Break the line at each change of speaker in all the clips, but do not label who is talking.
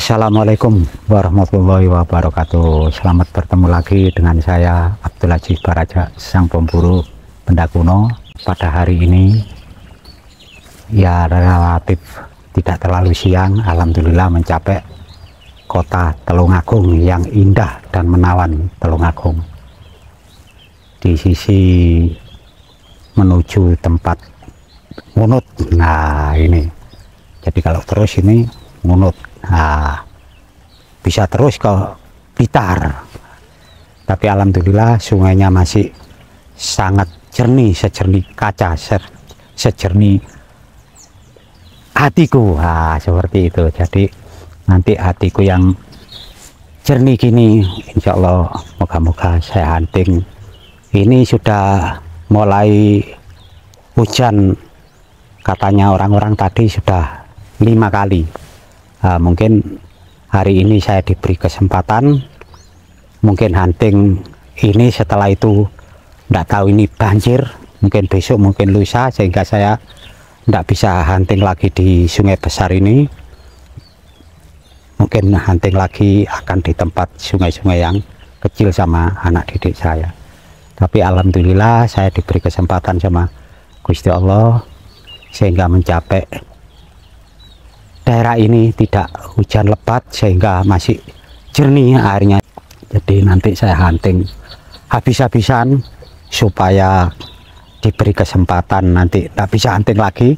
Assalamualaikum warahmatullahi wabarakatuh. Selamat bertemu lagi dengan saya Abdul Aziz Baraja, sang pemburu benda kuno. Pada hari ini ya relatif tidak terlalu siang, alhamdulillah mencapai kota Tulungagung yang indah dan menawan. Tulungagung di sisi menuju tempat Ngunut. Nah ini, jadi kalau terus ini Ngunut, nah bisa terus ke Blitar, tapi alhamdulillah sungainya masih sangat jernih, sejernih kaca, sejernih hatiku. Nah seperti itu. Jadi nanti hatiku yang jernih gini, insya Allah moga-moga saya hunting. Ini sudah mulai hujan, katanya orang-orang tadi sudah 5 kali. Mungkin hari ini saya diberi kesempatan, mungkin hunting ini, setelah itu tidak tahu ini banjir, mungkin besok, mungkin lusa, sehingga saya tidak bisa hunting lagi di sungai besar ini. Mungkin hunting lagi akan di tempat sungai-sungai yang kecil sama anak didik saya. Tapi alhamdulillah saya diberi kesempatan sama Gusti Allah sehingga mencapai daerah ini tidak hujan lebat, sehingga masih jernih airnya. Jadi nanti saya hunting habis-habisan supaya diberi kesempatan nanti tidak bisa hunting lagi.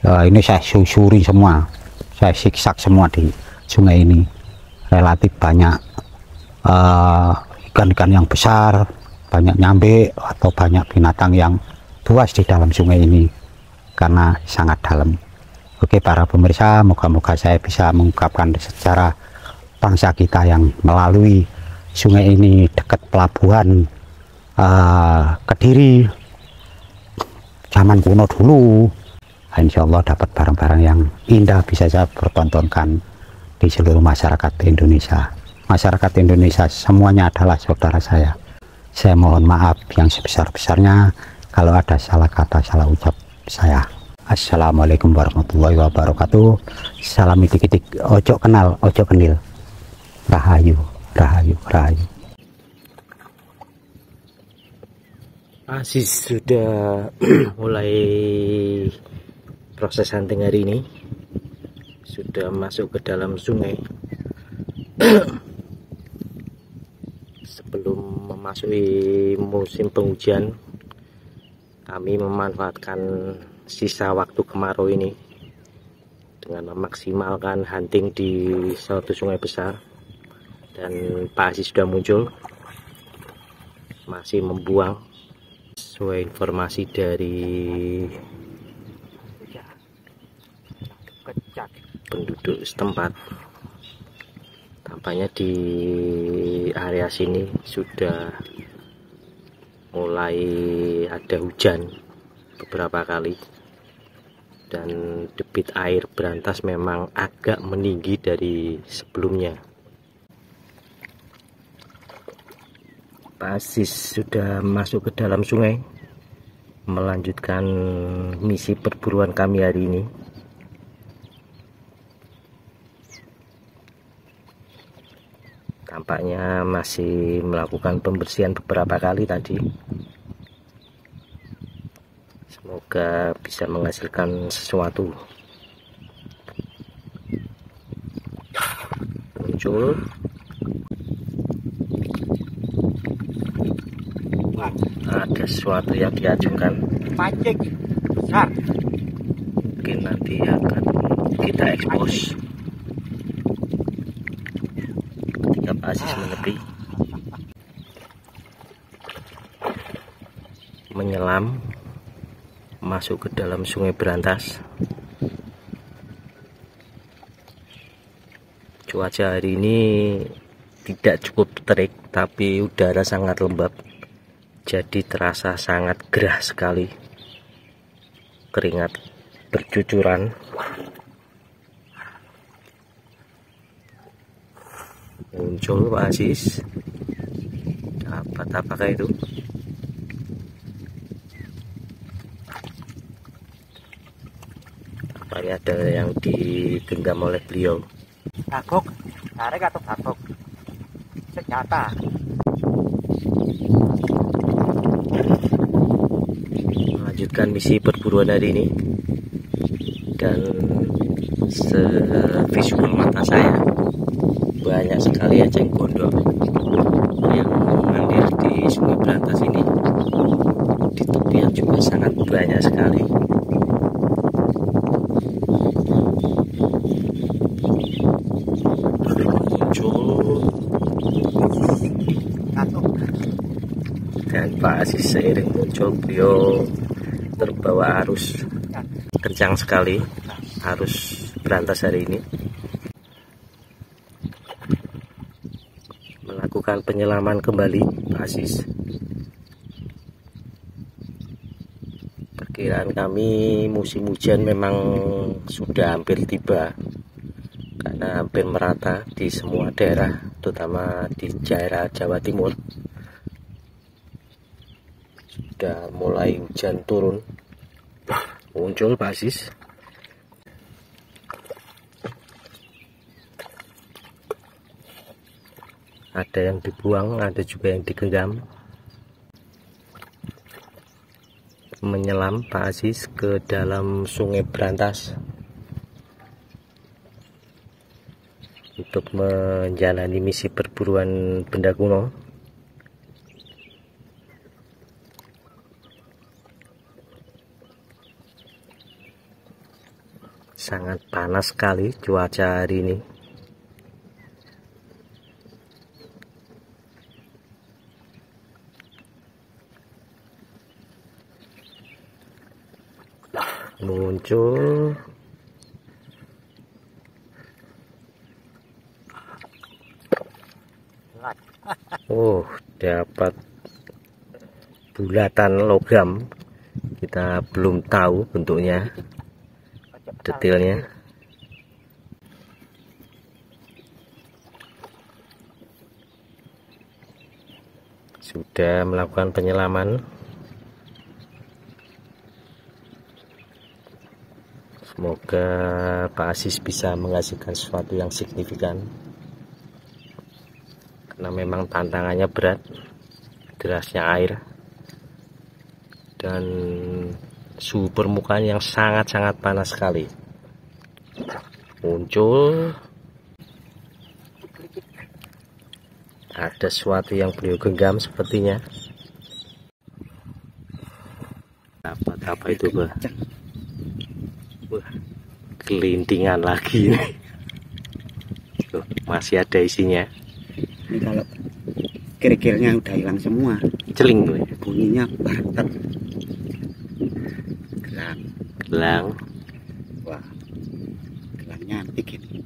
Ini saya susuri semua, saya siksak semua di sungai ini. Relatif banyak ikan-ikan yang besar, banyak nyambe atau banyak binatang yang buas di dalam sungai ini karena sangat dalam. Oke para pemirsa, moga-moga saya bisa mengungkapkan secara bangsa kita yang melalui sungai ini dekat pelabuhan Kediri zaman kuno dulu. Insya Allah dapat barang-barang yang indah bisa saya pertontonkan di seluruh masyarakat Indonesia. Masyarakat Indonesia semuanya adalah saudara saya. Saya mohon maaf yang sebesar-besarnya kalau ada salah kata, salah ucap saya. Assalamualaikum warahmatullahi wabarakatuh. Salam itik-itik, ojo kenal, ojo kenil. Rahayu, rahayu, rahayu.
Aziz sudah mulai proses hunting hari ini, sudah masuk ke dalam sungai. Sebelum memasuki musim penghujan, kami memanfaatkan sisa waktu kemarau ini dengan memaksimalkan hunting di suatu sungai besar. Dan Pak Aziz sudah muncul, masih membuang. Sesuai informasi dari penduduk setempat, tampaknya di area sini sudah mulai ada hujan beberapa kali, dan debit air berantas memang agak meninggi dari sebelumnya. Pak Aziz sudah masuk ke dalam sungai melanjutkan misi perburuan kami hari ini. Tampaknya masih melakukan pembersihan beberapa kali tadi. Semoga bisa menghasilkan sesuatu. Muncul. Ada sesuatu yang diajukan.
Pancing besar.
Mungkin nanti akan kita expose ketika Pak Aziz menepi. Menyelam masuk ke dalam sungai berantas. Cuaca hari ini tidak cukup terik, tapi udara sangat lembab, jadi terasa sangat gerah sekali. Keringat bercucuran. Muncul Pak Aziz. Dapat apakah itu? Tampaknya ada yang digenggam oleh beliau. Gagok, tarik atau gagok? Senjata. Melanjutkan misi perburuan hari ini, dan sevisual mata saya banyak sekali eceng gondok yang mengalir di Sungai Brantas ini. Di tepian juga sangat banyak sekali. Dan Pak Aziz seiring muncul, beliau terbawa arus kencang sekali, arus Brantas hari ini, melakukan penyelaman kembali Pak Aziz. Perkiraan kami musim hujan memang sudah hampir tiba, karena hampir merata di semua daerah, terutama di daerah Jawa Timur. Sudah mulai hujan turun. Muncul Pak Aziz. Ada yang dibuang, ada juga yang digenggam. Menyelam Pak Aziz ke dalam Sungai Brantas untuk menjalani misi perburuan benda kuno. Sangat panas sekali cuaca hari ini. Muncul. Oh, dapat bulatan logam. Kita belum tahu bentuknya, detailnya. Sudah melakukan penyelaman. Semoga Pak Aziz bisa menghasilkan sesuatu yang signifikan, karena memang tantangannya berat, derasnya air dan suhu permukaan yang sangat-sangat panas sekali. Muncul, ada sesuatu yang beliau genggam sepertinya. Dapat apa itu, Pak? Wah, kelintingan lagi. Tuh, masih ada isinya.
Ini kalau kerikilnya udah hilang semua,
Celing tuh,
bunyinya barter. Gelang. Wah, gelangnya antik ini.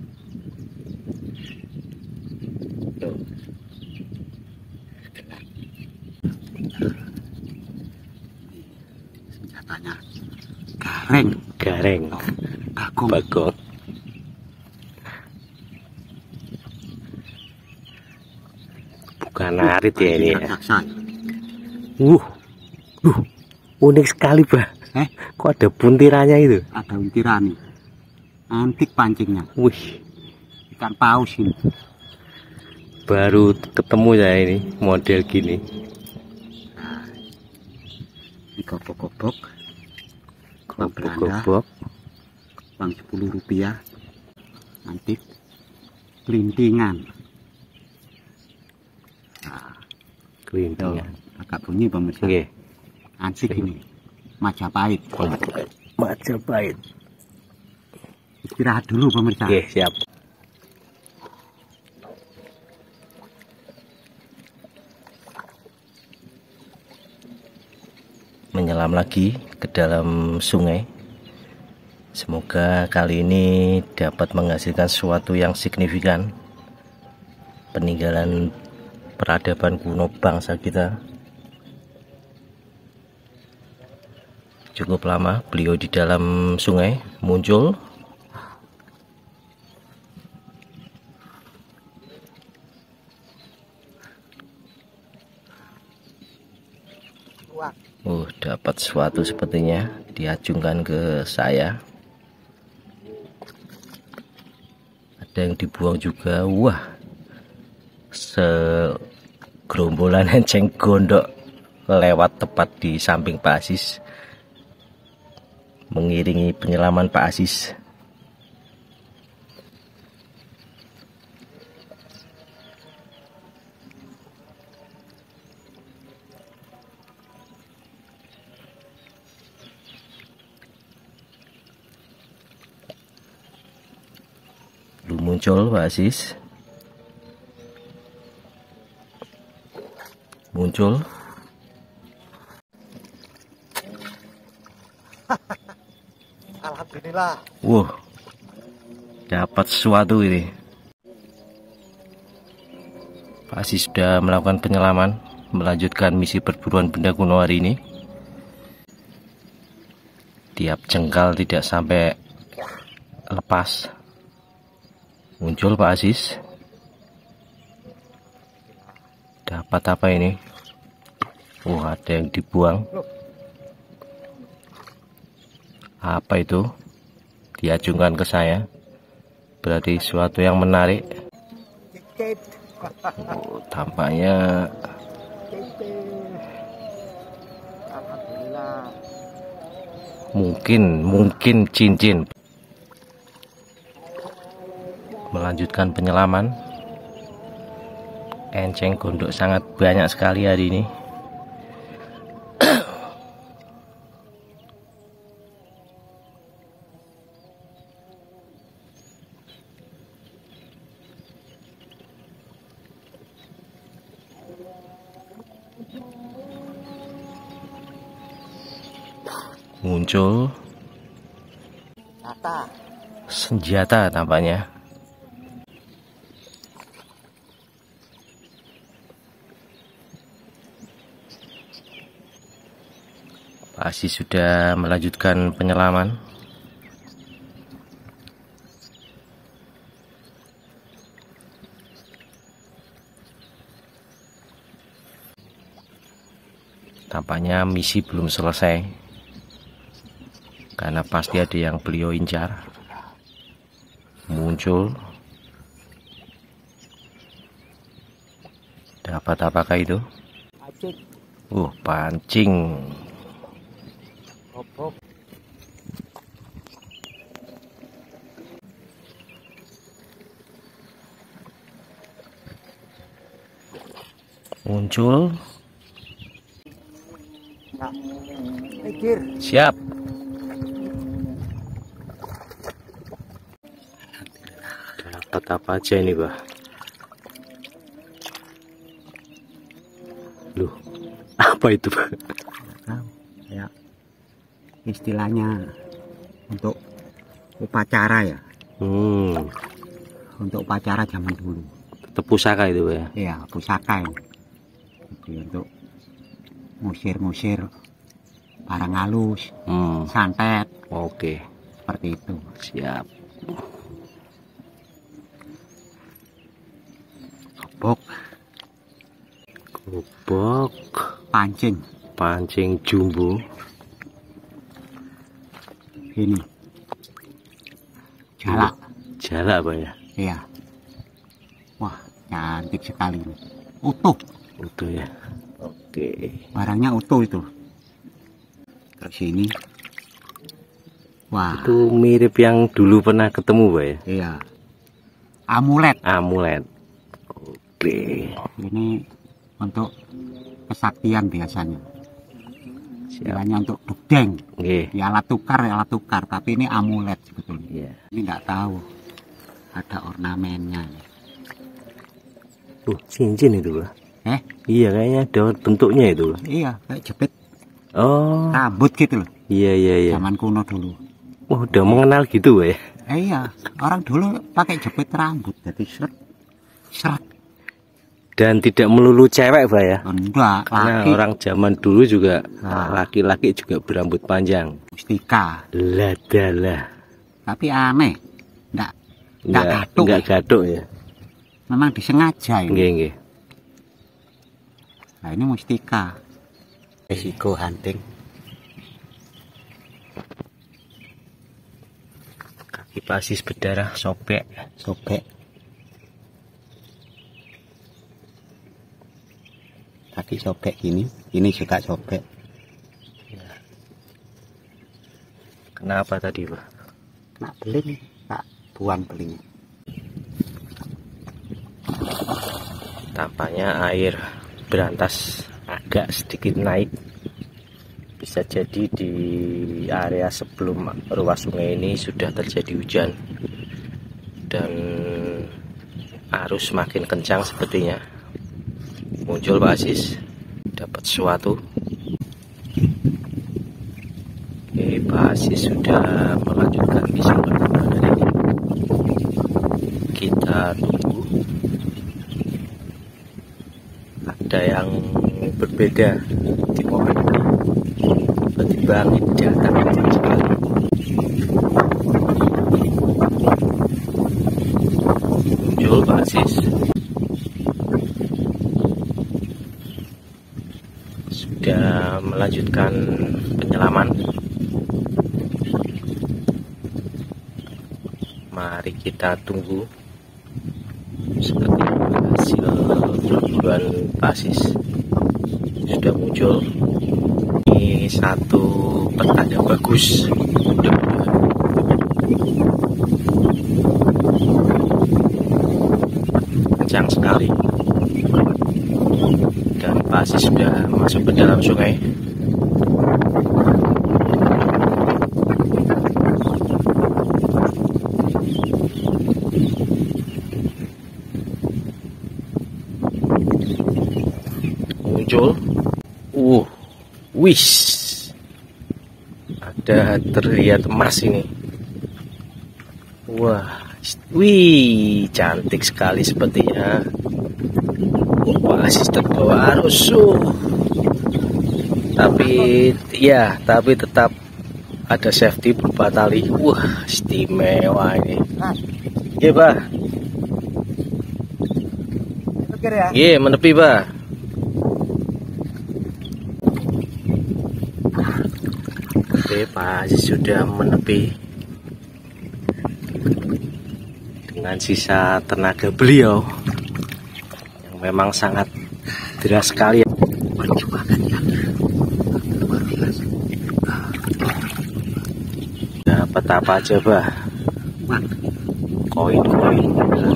Tuh, gelang. Senjatanya gareng. Bagong. Bukan arit ya ini ya. Unik sekali, Pak. Kok ada buntirannya itu?
Ada buntiran nih. Antik pancingnya.
Wih,
Ikan paus ini.
baru ketemu saya ini model gini.
Ini gobok-gobok. Uang Belanda.
Gobok.
Uang Rp10. Antik. Kelintingan. Nah,
Kelintingan.
agak bunyi pemirsa.
Oke.
Antik ini. Majapahit.
Majapahit.
Istirahat dulu pemirsa.
Oke, siap. Menyelam lagi ke dalam sungai. Semoga kali ini dapat menghasilkan sesuatu yang signifikan. Peninggalan peradaban kuno bangsa kita. Cukup lama beliau di dalam sungai. Muncul. Dapat sesuatu sepertinya, diacungkan ke saya. Ada yang yang dibuang juga. Wah, segerombolan enceng gondok lewat tepat di samping Pak Aziz, mengiringi penyelaman Pak Aziz. Belum muncul Pak Aziz. Muncul.
Alhamdulillah.
Wow, dapat sesuatu ini. Pak Aziz sudah melakukan penyelaman, melanjutkan misi perburuan benda kuno hari ini. Tiap jengkal tidak sampai lepas. Muncul Pak Aziz. Dapat apa ini? Wah, ada yang dibuang. Apa itu? Diacungkan ke saya. Berarti sesuatu yang menarik. Oh, tampaknya mungkin cincin. Melanjutkan penyelaman. Enceng gondok sangat banyak sekali hari ini. Muncul senjata tampaknya. Pak Aziz sudah melanjutkan penyelaman. Tampaknya misi belum selesai, karena pasti ada yang beliau incar. Muncul. Dapat apakah itu? Pancing. Muncul. Siap. Dapat apa aja ini, Pak? Loh, apa itu, Pak?
Ya, istilahnya untuk upacara ya. Untuk upacara zaman dulu.
Tetap pusaka itu, Pak ya?
Iya, pusaka ya. Jadi untuk ngusir-ngusir barang halus, santet.
Oke,
Seperti itu.
siap. Gobok.
Pancing.
Pancing jumbo.
Ini. Jalak.
Jalak, Pak ya?
Iya. Wah, cantik sekali ini. Utuh.
Utuh ya. Oke.
Barangnya utuh itu. Terus ini. Wah.
Itu mirip yang dulu pernah ketemu, Pak ya?
Iya. Amulet.
Amulet. Oke.
Ini untuk kesaktian biasanya. Istilahnya untuk bedeng.
Oke.
Ya, alat tukar, tapi ini amulet sebetulnya.
Iya.
Ini nggak tahu ada ornamennya.
Cincin itu, Pak.
Eh?
Iya, kayaknya ada bentuknya itu, Pak.
Iya, kayak jepit
Oh.
rambut gitu loh.
Iya.
Zaman kuno dulu.
Wah, udah mengenal gitu, Pak ya?
Iya, orang dulu pakai jepit rambut, jadi seret.
Dan tidak melulu cewek, Pak ya?
Enggak,
Karena
laki.
orang zaman dulu juga
Nah.
laki-laki juga berambut panjang.
Mustika.
Ladalah.
Tapi aneh, enggak gatuk.
Enggak gatuk ya.
Memang disengaja ini.
Nggih.
Nah, ini mustika. Resiko hunting.
Kaki Pak Aziz berdarah, sobek.
Tadi sobek ini juga sobek.
Kenapa tadi, Pak?
Nak beling, tak buang beling.
Tampaknya air berantas agak sedikit naik. Bisa jadi di area sebelum ruas sungai ini sudah terjadi hujan dan arus makin kencang sepertinya. Muncul Pak Aziz, dapat sesuatu. Oke, Pak Aziz sudah melanjutkan misi pertama dari ini. Kita tunggu. Ada yang berbeda di momen ini. Tiba-tiba angin datang kencang sekali. Muncul Pak Aziz. Sudah melanjutkan penyelaman. Mari kita tunggu seperti hasil perburuan Pak Aziz. Sudah muncul. Ini satu petanda bagus. Kencang sekali. Dan Pak Aziz sudah masuk ke dalam sungai. Muncul. Wis. Ada terlihat emas ini. Wah, wih, cantik sekali sepertinya. Pak Aziz terbawa arus. Tapi tetap ada safety berupa tali. Wah, istimewa ini. Iya, Pak. Iya, menepi, Pak. Oke, Pak Aziz sudah menepi dengan sisa tenaga beliau yang memang sangat deras sekali. Dapat apa aja, Pak? Koin-koin,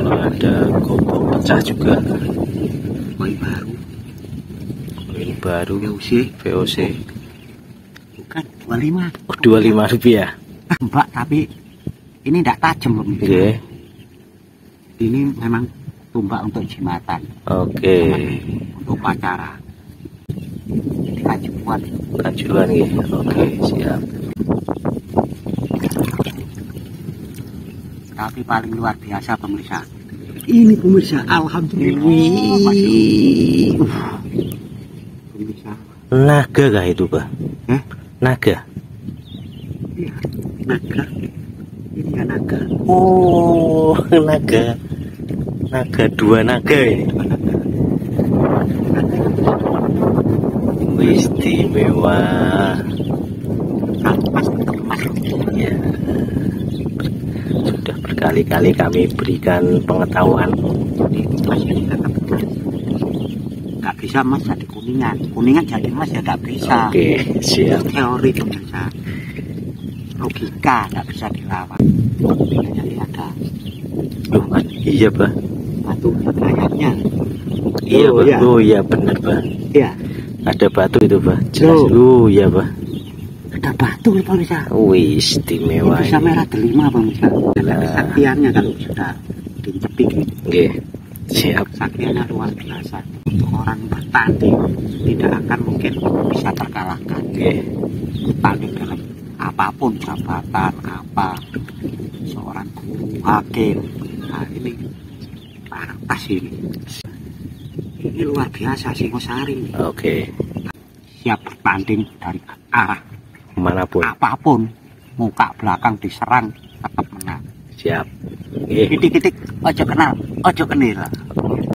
ada gobok pecah juga. Koin baru, VOC.
Bukan 25.
Oh, Rp25.
Mbak, tapi ini tidak tajam loh.
Oke.
Ini memang tumbak untuk jimatan.
Oke.
Untuk upacara. Jadi kajuan.
Kajuan ya. Oke, siap.
Tapi paling luar biasa pemirsa. Ini pemirsa, alhamdulillah. Pemirsa.
Naga kah itu, Pak? Naga.
Iya, naga. Ini ya naga.
Oh, naga. Naga, dua naga ini. Istimewa. Ya. Sudah berkali-kali kami berikan pengetahuan.
Nggak bisa mas jadi kuningan. Kuningan jadi mas ya nggak bisa.
Oke, siap.
Teori pemirsa. Logika nggak bisa dilawan. Jadi ada.
Loh, iya, Pak.
Batu kayaknya.
Iya,
Oh,
Pak.
iya.
Oh, iya benar, Pak.
Iya.
Ada batu itu, Pak. Jelas.
Loh.
Oh, iya, Pak.
Ada batu nih pemirsa.
Wih, istimewa
Bisa
ini.
merah delima pemirsa. Ada kesaktiannya kalau sudah dicepi gitu.
Oke, siap.
Kesaktiannya luar biasa. Untuk orang bertanding tidak akan mungkin bisa terkalahkan.
Oke.
Bertanding dalam apapun, jabatan apa, seorang guru, hakim. Nah ini pantas ini. Ini luar biasa Singosari.
Oke.
Siap bertanding dari arah
Manapun.
apapun, muka belakang diserang tetap menang.
Siap. Oke.
Titik-titik, ojo kenal, ojo kenal.